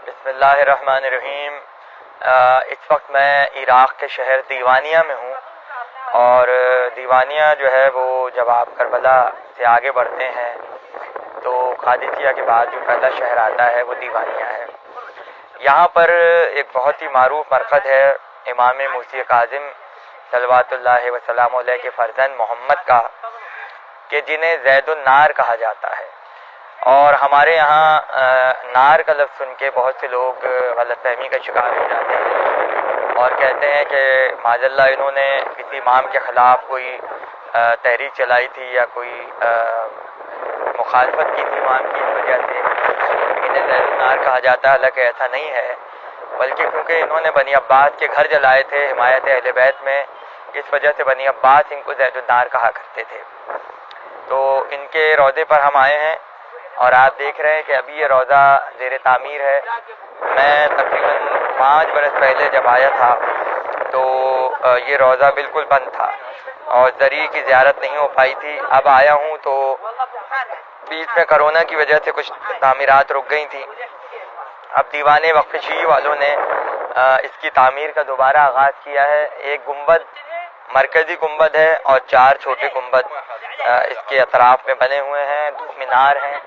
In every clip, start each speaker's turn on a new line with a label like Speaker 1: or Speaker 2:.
Speaker 1: بسم اللہ الرحمن الرحیم۔ اس وقت میں عراق کے شہر دیوانیہ میں ہوں، اور دیوانیہ جو ہے وہ جب آپ کربلا سے آگے بڑھتے ہیں تو قادسیہ کے بعد جو پہلا شہر آتا ہے وہ دیوانیہ ہے۔ یہاں پر ایک بہت ہی معروف مرقد ہے امام موسی کاظم صلوات اللہ وسلام علیہ کے فرزند محمد کا، کہ جنہیں زید النار کہا جاتا ہے۔ اور ہمارے یہاں نار کا لفظ سن کے بہت سے لوگ غلط فہمی کا شکار ہو جاتے ہیں اور کہتے ہیں کہ معاذ اللہ انہوں نے کسی امام کے خلاف کوئی تحریک چلائی تھی یا کوئی مخالفت کی تھی امام کی، اس وجہ سے انہیں زید النار کہا جاتا ہے۔ حالانکہ ایسا نہیں ہے، بلکہ کیونکہ انہوں نے بنی عباس کے گھر جلائے تھے حمایت اہل بیت میں، اس وجہ سے بنی عباس ان کو زید النار کہا کرتے تھے۔ تو ان کے روضے پر ہم آئے ہیں اور آپ دیکھ رہے ہیں کہ ابھی یہ روضہ زیر تعمیر ہے۔ میں تقریباً 5 برس پہلے جب آیا تھا تو یہ روضہ بالکل بند تھا اور زرعی کی زیارت نہیں ہو پائی تھی۔ اب آیا ہوں تو بیچ میں کرونا کی وجہ سے کچھ تعمیرات رک گئی تھیں۔ اب دیوان وقف شیعی والوں نے اس کی تعمیر کا دوبارہ آغاز کیا ہے۔ ایک گنبد مرکزی گنبد ہے اور 4 چھوٹے گنبد اس کے اطراف میں بنے ہوئے ہیں، 2 مینار ہیں،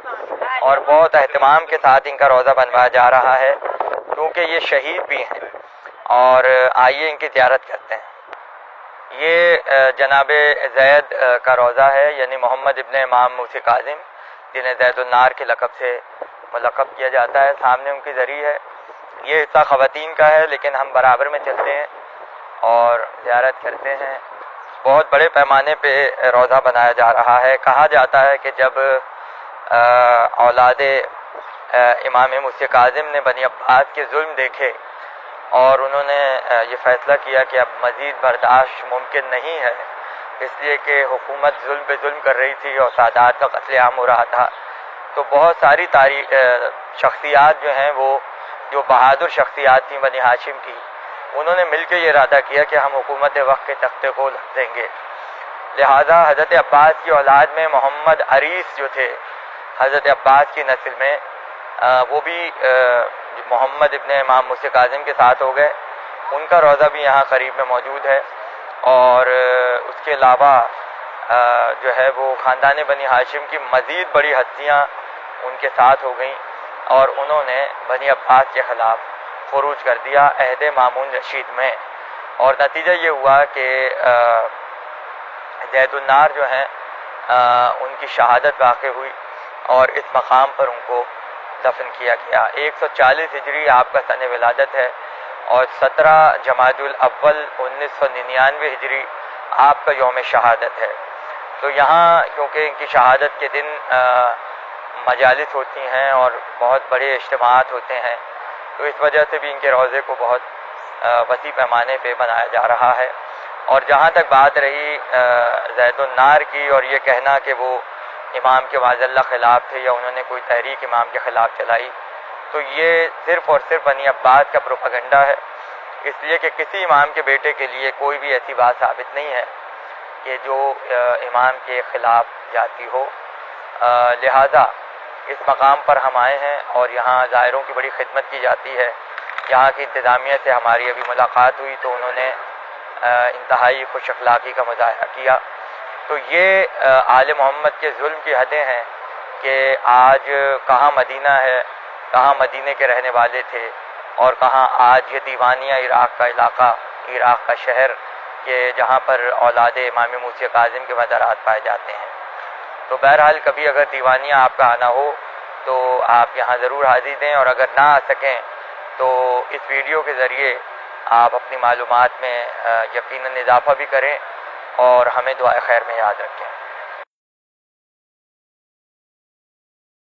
Speaker 1: اور بہت اہتمام کے ساتھ ان کا روضہ بنوایا جا رہا ہے کیونکہ یہ شہید بھی ہیں۔ اور آئیے ان کی زیارت کرتے ہیں۔ یہ جناب زید کا روضہ ہے، یعنی محمد ابن امام موسی کاظم جنہیں زید النار کے لقب سے ملقب کیا جاتا ہے۔ سامنے ان کی زری ہے۔ یہ حصہ خواتین کا ہے لیکن ہم برابر میں چلتے ہیں اور زیارت کرتے ہیں۔ بہت بڑے پیمانے پہ روضہ بنایا جا رہا ہے۔ کہا جاتا ہے کہ جب اولاد امام موسی کاظم نے بنی عباس کے ظلم دیکھے اور انہوں نے یہ فیصلہ کیا کہ اب مزید برداشت ممکن نہیں ہے، اس لیے کہ حکومت ظلم پہ ظلم کر رہی تھی اور سادات کا قتل عام ہو رہا تھا، تو بہت ساری شخصیات جو ہیں وہ جو بہادر شخصیات تھیں بنی ہاشم کی، انہوں نے مل کے یہ ارادہ کیا کہ ہم حکومت وقت کے تختے کو لگ دیں گے۔ لہٰذا حضرت عباس کی اولاد میں محمد عریس جو تھے حضرت عباس کی نسل میں، وہ بھی محمد ابن امام موسی کاظم کے ساتھ ہو گئے۔ ان کا روضہ بھی یہاں قریب میں موجود ہے، اور اس کے علاوہ جو ہے وہ خاندان بنی ہاشم کی مزید بڑی ہستیاں ان کے ساتھ ہو گئیں اور انہوں نے بنی عباس کے خلاف خروج کر دیا عہد مامون رشید میں، اور نتیجہ یہ ہوا کہ زید النار جو ہیں ان کی شہادت واقع ہوئی اور اس مقام پر ان کو دفن کیا گیا۔ 140 ہجری آپ کا سن ولادت ہے اور 17 جمادی الاول 1999 ہجری آپ کا یوم شہادت ہے۔ تو یہاں کیونکہ ان کی شہادت کے دن مجالس ہوتی ہیں اور بہت بڑے اجتماعات ہوتے ہیں، تو اس وجہ سے بھی ان کے روضے کو بہت وسیع پیمانے پہ بنایا جا رہا ہے۔ اور جہاں تک بات رہی زید النار کی اور یہ کہنا کہ وہ امام کے معاذ اللہ خلاف تھے یا انہوں نے کوئی تحریک امام کے خلاف چلائی، تو یہ صرف اور صرف بنی عباس کا پروپیگنڈا ہے، اس لیے کہ کسی امام کے بیٹے کے لیے کوئی بھی ایسی بات ثابت نہیں ہے کہ جو امام کے خلاف جاتی ہو۔ لہذا اس مقام پر ہم آئے ہیں اور یہاں زائروں کی بڑی خدمت کی جاتی ہے۔ یہاں کی انتظامیہ سے ہماری ابھی ملاقات ہوئی تو انہوں نے انتہائی خوش اخلاقی کا مظاہرہ کیا۔ تو یہ آل محمد کے ظلم کی حدیں ہیں کہ آج کہاں مدینہ ہے، کہاں مدینے کے رہنے والے تھے، اور کہاں آج یہ دیوانیہ عراق کا علاقہ، عراق کا شہر، کہ جہاں پر اولاد امام موسی کاظم کے مزارات پائے جاتے ہیں۔ تو بہرحال کبھی اگر دیوانیہ آپ کا آنا ہو تو آپ یہاں ضرور حاضری دیں، اور اگر نہ آ سکیں تو اس ویڈیو کے ذریعے آپ اپنی معلومات میں یقیناً اضافہ بھی کریں اور ہمیں دعائے خیر میں یاد رکھیں۔